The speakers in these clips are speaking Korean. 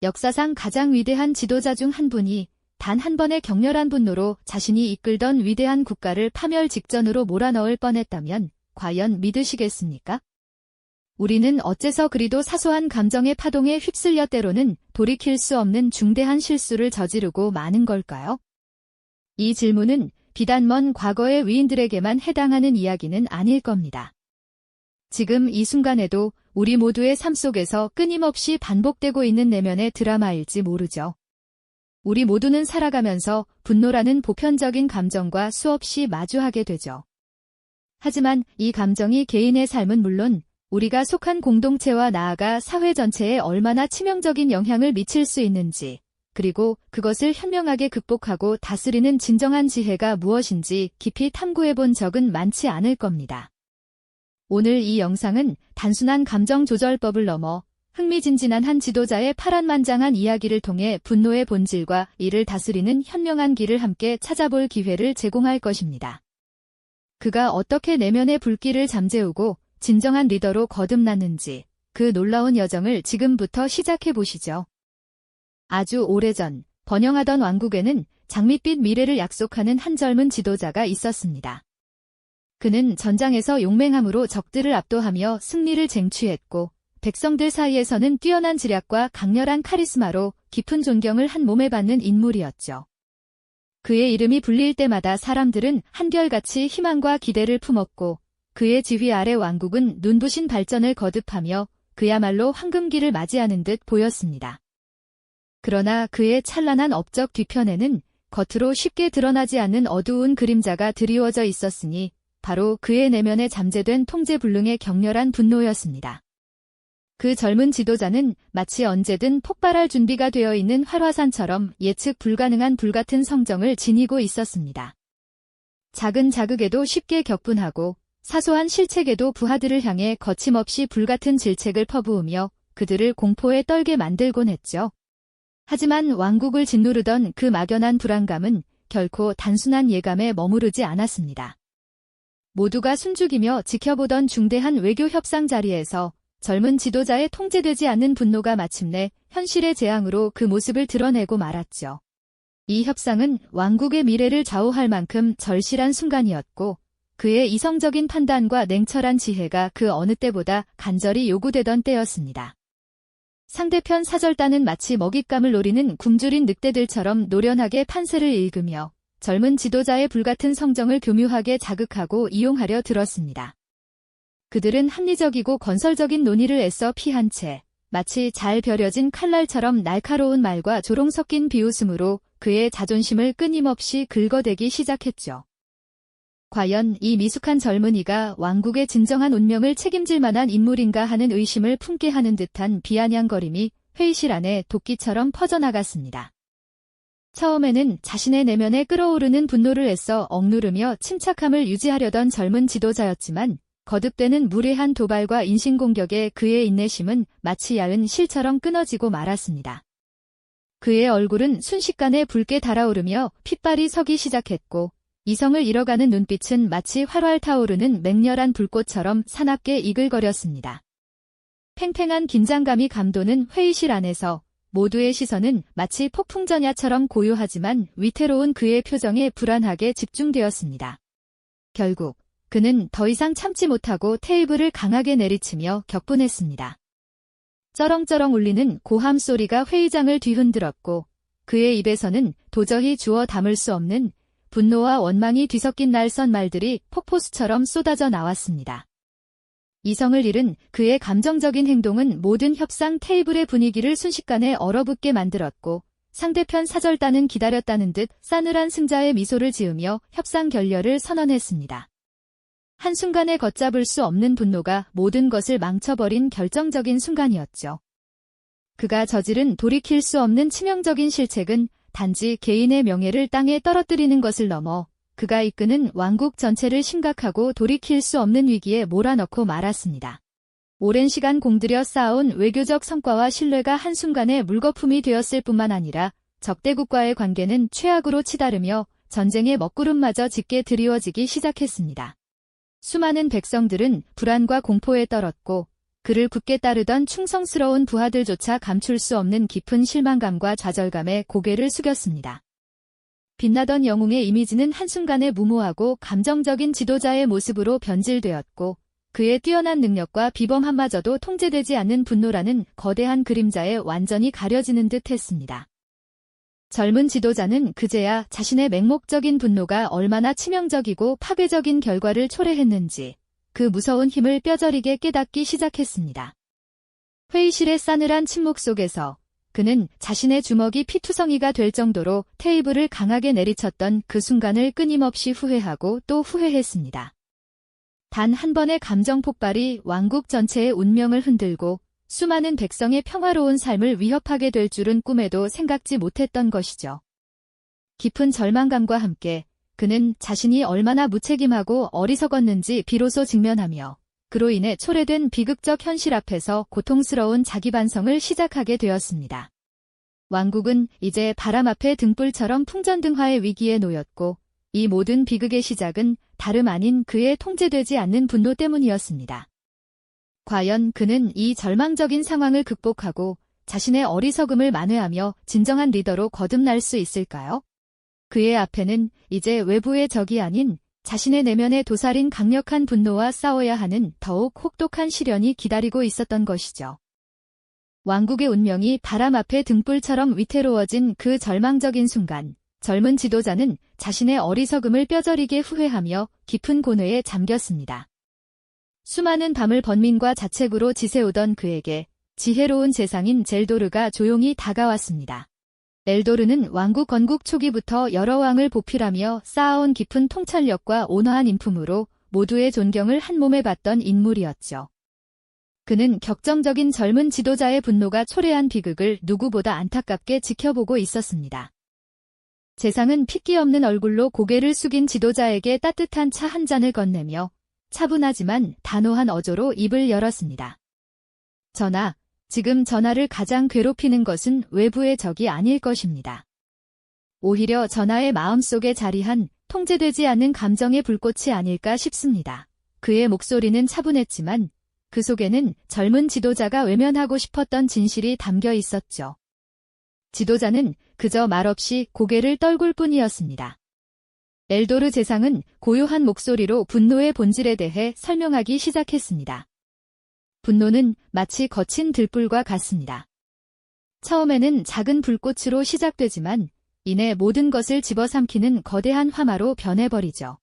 역사상 가장 위대한 지도자 중 한 분이 단 한 번의 격렬한 분노로 자신이 이끌던 위대한 국가를 파멸 직전으로 몰아넣을 뻔했다면 과연 믿으시겠습니까? 우리는 어째서 그리도 사소한 감정의 파동에 휩쓸려 때로는 돌이킬 수 없는 중대한 실수를 저지르고 마는 걸까요? 이 질문은 비단 먼 과거의 위인들에게만 해당하는 이야기는 아닐 겁니다. 지금 이 순간에도 우리 모두의 삶 속에서 끊임없이 반복되고 있는 내면의 드라마일지 모르죠. 우리 모두는 살아가면서 분노라는 보편적인 감정과 수없이 마주하게 되죠. 하지만 이 감정이 개인의 삶은 물론 우리가 속한 공동체와 나아가 사회 전체에 얼마나 치명적인 영향을 미칠 수 있는지, 그리고 그것을 현명하게 극복하고 다스리는 진정한 지혜가 무엇인지 깊이 탐구해본 적은 많지 않을 겁니다. 오늘 이 영상은 단순한 감정 조절법을 넘어 흥미진진한 한 지도자의 파란만장한 이야기를 통해 분노의 본질과 이를 다스리는 현명한 길을 함께 찾아볼 기회를 제공할 것입니다. 그가 어떻게 내면의 불길을 잠재우고 진정한 리더로 거듭났는지 그 놀라운 여정을 지금부터 시작해 보시죠. 아주 오래전 번영하던 왕국에는 장밋빛 미래를 약속하는 한 젊은 지도자가 있었습니다. 그는 전장에서 용맹함으로 적들을 압도하며 승리를 쟁취했고 백성들 사이에서는 뛰어난 지략과 강렬한 카리스마로 깊은 존경을 한 몸에 받는 인물이었죠. 그의 이름이 불릴 때마다 사람들은 한결같이 희망과 기대를 품었고 그의 지휘 아래 왕국은 눈부신 발전을 거듭하며 그야말로 황금기를 맞이하는 듯 보였습니다. 그러나 그의 찬란한 업적 뒤편에는 겉으로 쉽게 드러나지 않는 어두운 그림자가 드리워져 있었으니 바로 그의 내면에 잠재된 통제불능의 격렬한 분노였습니다. 그 젊은 지도자는 마치 언제든 폭발할 준비가 되어 있는 활화산처럼 예측 불가능한 불같은 성정을 지니고 있었습니다. 작은 자극에도 쉽게 격분하고 사소한 실책에도 부하들을 향해 거침없이 불같은 질책을 퍼부으며 그들을 공포에 떨게 만들곤 했죠. 하지만 왕국을 짓누르던 그 막연한 불안감은 결코 단순한 예감에 머무르지 않았습니다. 모두가 숨죽이며 지켜보던 중대한 외교 협상 자리에서 젊은 지도자의 통제되지 않는 분노가 마침내 현실의 재앙으로 그 모습을 드러내고 말았죠. 이 협상은 왕국의 미래를 좌우할 만큼 절실한 순간이었고 그의 이성적인 판단과 냉철한 지혜가 그 어느 때보다 간절히 요구되던 때였습니다. 상대편 사절단은 마치 먹잇감을 노리는 굶주린 늑대들처럼 노련하게 판세를 읽으며 젊은 지도자의 불같은 성정을 교묘하게 자극하고 이용하려 들었습니다. 그들은 합리적이고 건설적인 논의를 애써 피한 채 마치 잘 벼려진 칼날처럼 날카로운 말과 조롱 섞인 비웃음으로 그의 자존심을 끊임없이 긁어대기 시작했죠. 과연 이 미숙한 젊은이가 왕국의 진정한 운명을 책임질 만한 인물인가 하는 의심을 품게 하는 듯한 비아냥거림이 회의실 안에 도끼처럼 퍼져나갔습니다. 처음에는 자신의 내면에 끓어오르는 분노를 애써 억누르며 침착함을 유지하려던 젊은 지도자였지만 거듭되는 무례한 도발과 인신공격에 그의 인내심은 마치 야은 실처럼 끊어지고 말았습니다. 그의 얼굴은 순식간에 붉게 달아오르며 핏발이 서기 시작했고 이성을 잃어가는 눈빛은 마치 활활 타오르는 맹렬한 불꽃처럼 사납게 이글거렸습니다. 팽팽한 긴장감이 감도는 회의실 안에서 모두의 시선은 마치 폭풍전야처럼 고요하지만 위태로운 그의 표정에 불안하게 집중되었습니다. 결국 그는 더 이상 참지 못하고 테이블을 강하게 내리치며 격분했습니다. 쩌렁쩌렁 울리는 고함 소리가 회의장을 뒤흔들었고 그의 입에서는 도저히 주워 담을 수 없는 분노와 원망이 뒤섞인 날선 말들이 폭포수처럼 쏟아져 나왔습니다. 이성을 잃은 그의 감정적인 행동은 모든 협상 테이블의 분위기를 순식간에 얼어붙게 만들었고 상대편 사절단은 기다렸다는 듯 싸늘한 승자의 미소를 지으며 협상 결렬을 선언했습니다. 한순간에 걷잡을 수 없는 분노가 모든 것을 망쳐버린 결정적인 순간이었죠. 그가 저지른 돌이킬 수 없는 치명적인 실책은 단지 개인의 명예를 땅에 떨어뜨리는 것을 넘어 그가 이끄는 왕국 전체를 심각하고 돌이킬 수 없는 위기에 몰아넣고 말았습니다. 오랜 시간 공들여 쌓아온 외교적 성과와 신뢰가 한순간에 물거품이 되었을 뿐만 아니라 적대국과의 관계는 최악으로 치달으며 전쟁의 먹구름마저 짙게 드리워지기 시작했습니다. 수많은 백성들은 불안과 공포에 떨었고 그를 굳게 따르던 충성스러운 부하들조차 감출 수 없는 깊은 실망감과 좌절감에 고개를 숙였습니다. 빛나던 영웅의 이미지는 한순간에 무모하고 감정적인 지도자의 모습으로 변질되었고 그의 뛰어난 능력과 비범함마저도 통제되지 않는 분노라는 거대한 그림자에 완전히 가려지는 듯 했습니다. 젊은 지도자는 그제야 자신의 맹목적인 분노가 얼마나 치명적이고 파괴적인 결과를 초래했는지 그 무서운 힘을 뼈저리게 깨닫기 시작했습니다. 회의실의 싸늘한 침묵 속에서 그는 자신의 주먹이 피투성이가 될 정도로 테이블을 강하게 내리쳤던 그 순간을 끊임없이 후회하고 또 후회했습니다. 단 한 번의 감정 폭발이 왕국 전체의 운명을 흔들고 수많은 백성의 평화로운 삶을 위협하게 될 줄은 꿈에도 생각지 못했던 것이죠. 깊은 절망감과 함께 그는 자신이 얼마나 무책임하고 어리석었는지 비로소 직면하며 그로 인해 초래된 비극적 현실 앞에서 고통스러운 자기 반성을 시작하게 되었습니다. 왕국은 이제 바람 앞의 등불처럼 풍전등화의 위기에 놓였고 이 모든 비극의 시작은 다름 아닌 그의 통제되지 않는 분노 때문이었습니다. 과연 그는 이 절망적인 상황을 극복하고 자신의 어리석음을 만회하며 진정한 리더로 거듭날 수 있을까요? 그의 앞에는 이제 외부의 적이 아닌 자신의 내면의 도살인 강력한 분노와 싸워야 하는 더욱 혹독한 시련이 기다리고 있었던 것이죠. 왕국의 운명이 바람 앞의 등불처럼 위태로워진 그 절망적인 순간, 젊은 지도자는 자신의 어리석음을 뼈저리게 후회하며 깊은 고뇌에 잠겼습니다. 수많은 밤을 번민과 자책으로 지새우던 그에게 지혜로운 재상인 젤도르가 조용히 다가왔습니다. 엘도르는 왕국 건국 초기부터 여러 왕을 보필하며 쌓아온 깊은 통찰력과 온화한 인품으로 모두의 존경을 한몸에 받던 인물이었죠. 그는 격정적인 젊은 지도자의 분노가 초래한 비극을 누구보다 안타깝게 지켜보고 있었습니다. 재상은 핏기 없는 얼굴로 고개를 숙인 지도자에게 따뜻한 차 한 잔을 건네며 차분하지만 단호한 어조로 입을 열었습니다. 전하, 지금 전하를 가장 괴롭히는 것은 외부의 적이 아닐 것입니다. 오히려 전하의 마음속에 자리한 통제되지 않는 감정의 불꽃이 아닐까 싶습니다. 그의 목소리는 차분했지만 그 속에는 젊은 지도자가 외면하고 싶었던 진실이 담겨 있었죠. 지도자는 그저 말없이 고개를 떨굴 뿐이었습니다. 엘도르 재상은 고요한 목소리로 분노의 본질에 대해 설명하기 시작했습니다. 분노는 마치 거친 들불과 같습니다. 처음에는 작은 불꽃으로 시작되지만 이내 모든 것을 집어삼키는 거대한 화마로 변해버리죠.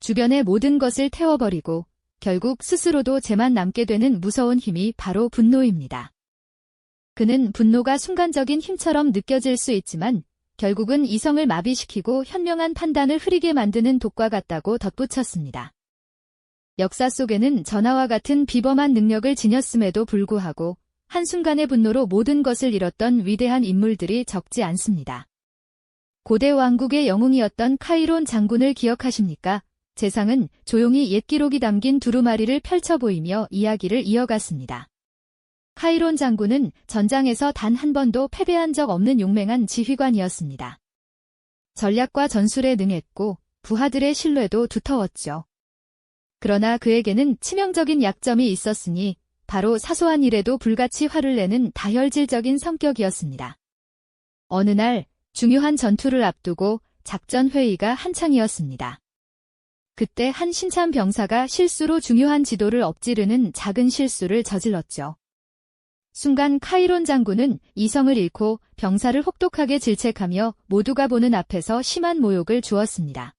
주변의 모든 것을 태워버리고 결국 스스로도 재만 남게 되는 무서운 힘이 바로 분노입니다. 그는 분노가 순간적인 힘처럼 느껴질 수 있지만 결국은 이성을 마비시키고 현명한 판단을 흐리게 만드는 독과 같다고 덧붙였습니다. 역사 속에는 전하와 같은 비범한 능력을 지녔음에도 불구하고 한순간의 분노로 모든 것을 잃었던 위대한 인물들이 적지 않습니다. 고대 왕국의 영웅이었던 카이론 장군을 기억하십니까? 재상은 조용히 옛 기록이 담긴 두루마리를 펼쳐 보이며 이야기를 이어갔습니다. 카이론 장군은 전장에서 단 한 번도 패배한 적 없는 용맹한 지휘관이었습니다. 전략과 전술에 능했고 부하들의 신뢰도 두터웠죠. 그러나 그에게는 치명적인 약점이 있었으니 바로 사소한 일에도 불같이 화를 내는 다혈질적인 성격이었습니다. 어느 날 중요한 전투를 앞두고 작전 회의가 한창이었습니다. 그때 한 신참 병사가 실수로 중요한 지도를 엎지르는 작은 실수를 저질렀죠. 순간 카이론 장군은 이성을 잃고 병사를 혹독하게 질책하며 모두가 보는 앞에서 심한 모욕을 주었습니다.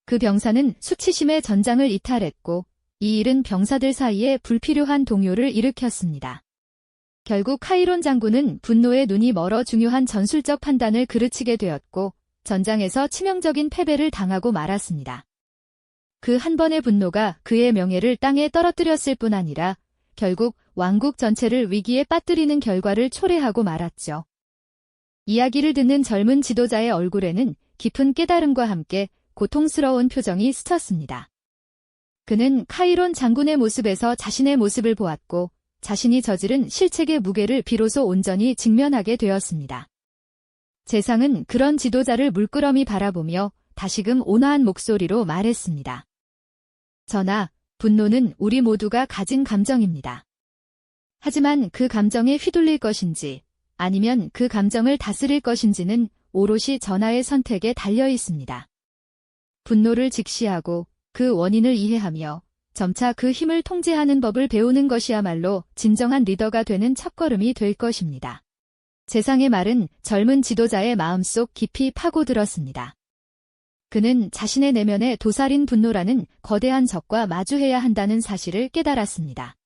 그 병사는 수치심에 전장을 이탈했고 이 일은 병사들 사이에 불필요한 동요를 일으켰습니다. 결국 카이론 장군은 분노에 눈이 멀어 중요한 전술적 판단을 그르치게 되었고 전장에서 치명적인 패배를 당하고 말았습니다. 그 한 번의 분노가 그의 명예를 땅에 떨어뜨렸을 뿐 아니라 결국 왕국 전체를 위기에 빠뜨리는 결과를 초래하고 말았죠. 이야기를 듣는 젊은 지도자의 얼굴에는 깊은 깨달음과 함께 고통스러운 표정이 스쳤습니다. 그는 카이론 장군의 모습에서 자신의 모습을 보았고 자신이 저지른 실책의 무게를 비로소 온전히 직면하게 되었습니다. 재상은 그런 지도자를 물끄러미 바라보며 다시금 온화한 목소리로 말했습니다. 전하, 분노는 우리 모두가 가진 감정입니다. 하지만 그 감정에 휘둘릴 것인지 아니면 그 감정을 다스릴 것인지는 오롯이 전하의 선택에 달려 있습니다. 분노를 직시하고 그 원인을 이해하며 점차 그 힘을 통제하는 법을 배우는 것이야말로 진정한 리더가 되는 첫걸음이 될 것입니다. 재상의 말은 젊은 지도자의 마음속 깊이 파고들었습니다. 그는 자신의 내면에 도살인 분노라는 거대한 적과 마주해야 한다는 사실을 깨달았습니다.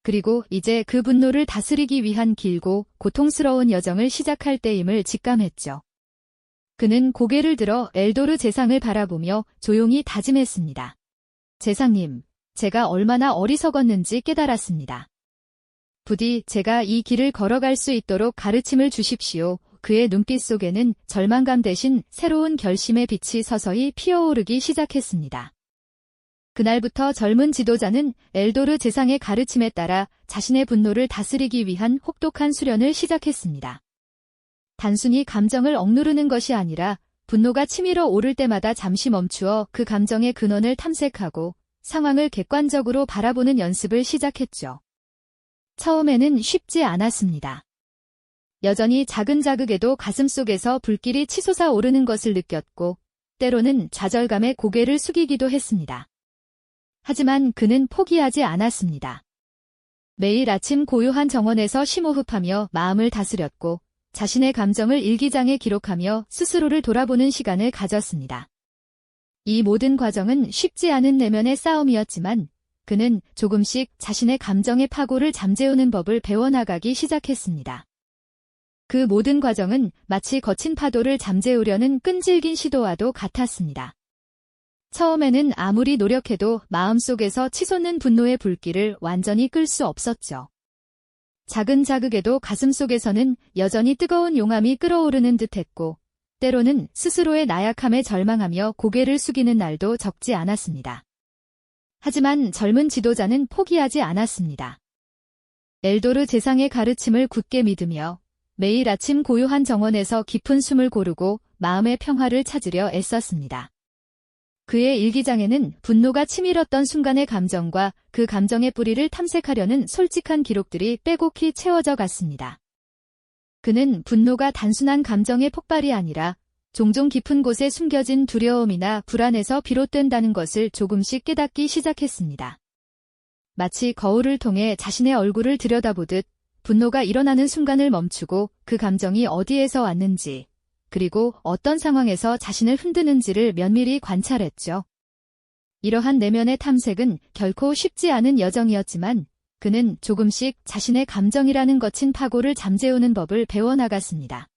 그리고 이제 그 분노를 다스리기 위한 길고 고통스러운 여정을 시작할 때임을 직감했죠. 그는 고개를 들어 엘도르 재상을 바라보며 조용히 다짐했습니다. 재상님, 제가 얼마나 어리석었는지 깨달았습니다. 부디 제가 이 길을 걸어갈 수 있도록 가르침을 주십시오. 그의 눈빛 속에는 절망감 대신 새로운 결심의 빛이 서서히 피어오르기 시작했습니다. 그날부터 젊은 지도자는 엘도르 재상의 가르침에 따라 자신의 분노를 다스리기 위한 혹독한 수련을 시작했습니다. 단순히 감정을 억누르는 것이 아니라 분노가 치밀어 오를 때마다 잠시 멈추어 그 감정의 근원을 탐색하고 상황을 객관적으로 바라보는 연습을 시작했죠. 처음에는 쉽지 않았습니다. 여전히 작은 자극에도 가슴속에서 불길이 치솟아 오르는 것을 느꼈고 때로는 좌절감에 고개를 숙이기도 했습니다. 하지만 그는 포기하지 않았습니다. 매일 아침 고요한 정원에서 심호흡하며 마음을 다스렸고 자신의 감정을 일기장에 기록하며 스스로를 돌아보는 시간을 가졌습니다. 이 모든 과정은 쉽지 않은 내면의 싸움이었지만 그는 조금씩 자신의 감정의 파고를 잠재우는 법을 배워나가기 시작했습니다. 그 모든 과정은 마치 거친 파도를 잠재우려는 끈질긴 시도와도 같았습니다. 처음에는 아무리 노력해도 마음속에서 치솟는 분노의 불길을 완전히 끌 수 없었죠. 작은 자극에도 가슴속에서는 여전히 뜨거운 용암이 끓어오르는 듯했고 때로는 스스로의 나약함에 절망하며 고개를 숙이는 날도 적지 않았습니다. 하지만 젊은 지도자는 포기하지 않았습니다. 엘도르 재상의 가르침을 굳게 믿으며 매일 아침 고요한 정원에서 깊은 숨을 고르고 마음의 평화를 찾으려 애썼습니다. 그의 일기장에는 분노가 치밀었던 순간의 감정과 그 감정의 뿌리를 탐색하려는 솔직한 기록들이 빼곡히 채워져 갔습니다. 그는 분노가 단순한 감정의 폭발이 아니라 종종 깊은 곳에 숨겨진 두려움이나 불안에서 비롯된다는 것을 조금씩 깨닫기 시작했습니다. 마치 거울을 통해 자신의 얼굴을 들여다보듯 분노가 일어나는 순간을 멈추고 그 감정이 어디에서 왔는지, 그리고 어떤 상황에서 자신을 흔드는지를 면밀히 관찰했죠. 이러한 내면의 탐색은 결코 쉽지 않은 여정이었지만 그는 조금씩 자신의 감정이라는 거친 파고를 잠재우는 법을 배워나갔습니다.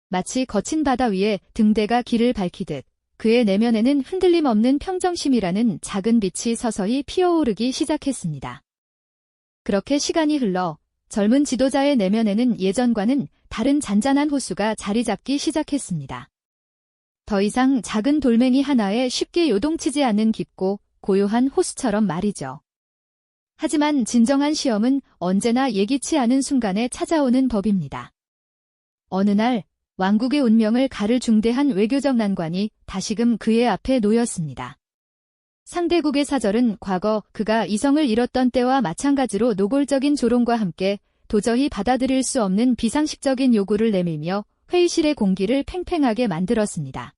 마치 거친 바다 위에 등대가 길을 밝히듯 그의 내면에는 흔들림 없는 평정심이라는 작은 빛이 서서히 피어오르기 시작했습니다. 그렇게 시간이 흘러 젊은 지도자의 내면에는 예전과는 다른 잔잔한 호수가 자리 잡기 시작했습니다. 더 이상 작은 돌멩이 하나에 쉽게 요동치지 않는 깊고 고요한 호수처럼 말이죠. 하지만 진정한 시험은 언제나 예기치 않은 순간에 찾아오는 법입니다. 어느 날 왕국의 운명을 가를 중대한 외교적 난관이 다시금 그의 앞에 놓였습니다. 상대국의 사절은 과거 그가 이성을 잃었던 때와 마찬가지로 노골적인 조롱과 함께 도저히 받아들일 수 없는 비상식적인 요구를 내밀며 회의실의 공기를 팽팽하게 만들었습니다.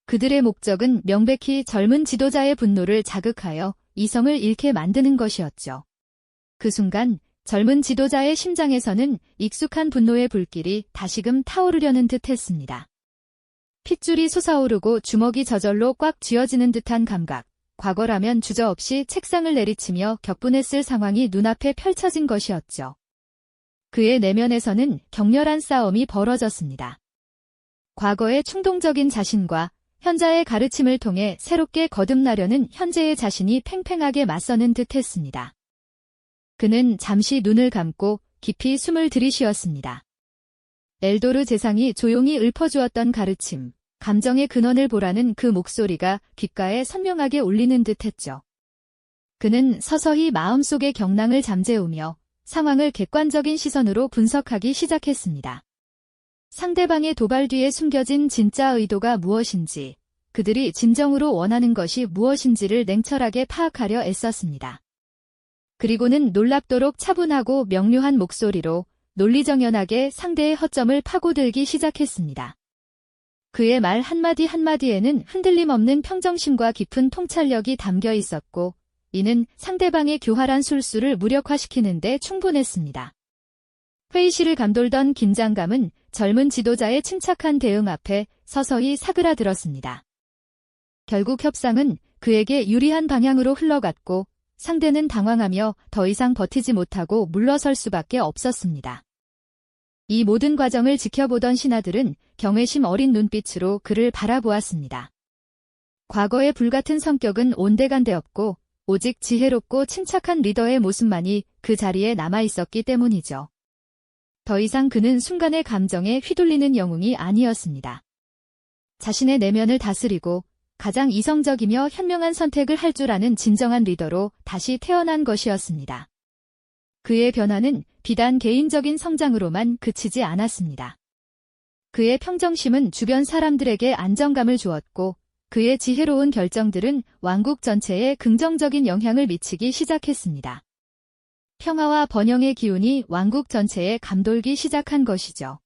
그들의 목적은 명백히 젊은 지도자의 분노를 자극하여 이성을 잃게 만드는 것이었죠. 그 순간 젊은 지도자의 심장에서는 익숙한 분노의 불길이 다시금 타오르려는 듯했습니다. 핏줄이 솟아오르고 주먹이 저절로 꽉 쥐어지는 듯한 감각. 과거라면 주저없이 책상을 내리치며 격분했을 상황이 눈앞에 펼쳐진 것이었죠. 그의 내면에서는 격렬한 싸움이 벌어졌습니다. 과거의 충동적인 자신과 현자의 가르침을 통해 새롭게 거듭나려는 현재의 자신이 팽팽하게 맞서는 듯했습니다. 그는 잠시 눈을 감고 깊이 숨을 들이쉬었습니다. 엘도르 재상이 조용히 읊어주었던 가르침, 감정의 근원을 보라는 그 목소리가 귓가에 선명하게 울리는 듯했죠. 그는 서서히 마음속의 경랑을 잠재우며 상황을 객관적인 시선으로 분석하기 시작했습니다. 상대방의 도발 뒤에 숨겨진 진짜 의도가 무엇인지, 그들이 진정으로 원하는 것이 무엇인지를 냉철하게 파악하려 애썼습니다. 그리고는 놀랍도록 차분하고 명료한 목소리로 논리정연하게 상대의 허점을 파고들기 시작했습니다. 그의 말 한마디 한마디에는 흔들림 없는 평정심과 깊은 통찰력이 담겨 있었고, 이는 상대방의 교활한 술수를 무력화시키는 데 충분했습니다. 회의실을 감돌던 긴장감은 젊은 지도자의 침착한 대응 앞에 서서히 사그라들었습니다. 결국 협상은 그에게 유리한 방향으로 흘러갔고, 상대는 당황하며 더 이상 버티지 못하고 물러설 수밖에 없었습니다. 이 모든 과정을 지켜보던 신하들은 경외심 어린 눈빛으로 그를 바라보았습니다. 과거의 불같은 성격은 온데간데없고 오직 지혜롭고 침착한 리더의 모습만이 그 자리에 남아있었기 때문이죠. 더 이상 그는 순간의 감정에 휘둘리는 영웅이 아니었습니다. 자신의 내면을 다스리고 가장 이성적이며 현명한 선택을 할 줄 아는 진정한 리더로 다시 태어난 것이었습니다. 그의 변화는 비단 개인적인 성장으로만 그치지 않았습니다. 그의 평정심은 주변 사람들에게 안정감을 주었고, 그의 지혜로운 결정들은 왕국 전체에 긍정적인 영향을 미치기 시작했습니다. 평화와 번영의 기운이 왕국 전체에 감돌기 시작한 것이죠.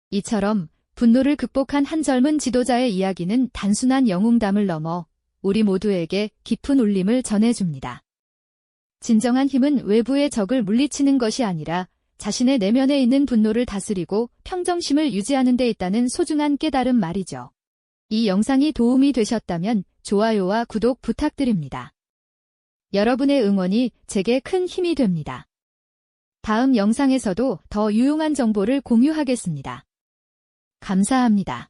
이처럼 분노를 극복한 한 젊은 지도자의 이야기는 단순한 영웅담을 넘어 우리 모두에게 깊은 울림을 전해줍니다. 진정한 힘은 외부의 적을 물리치는 것이 아니라 자신의 내면에 있는 분노를 다스리고 평정심을 유지하는 데 있다는 소중한 깨달음 말이죠. 이 영상이 도움이 되셨다면 좋아요와 구독 부탁드립니다. 여러분의 응원이 제게 큰 힘이 됩니다. 다음 영상에서도 더 유용한 정보를 공유하겠습니다. 감사합니다.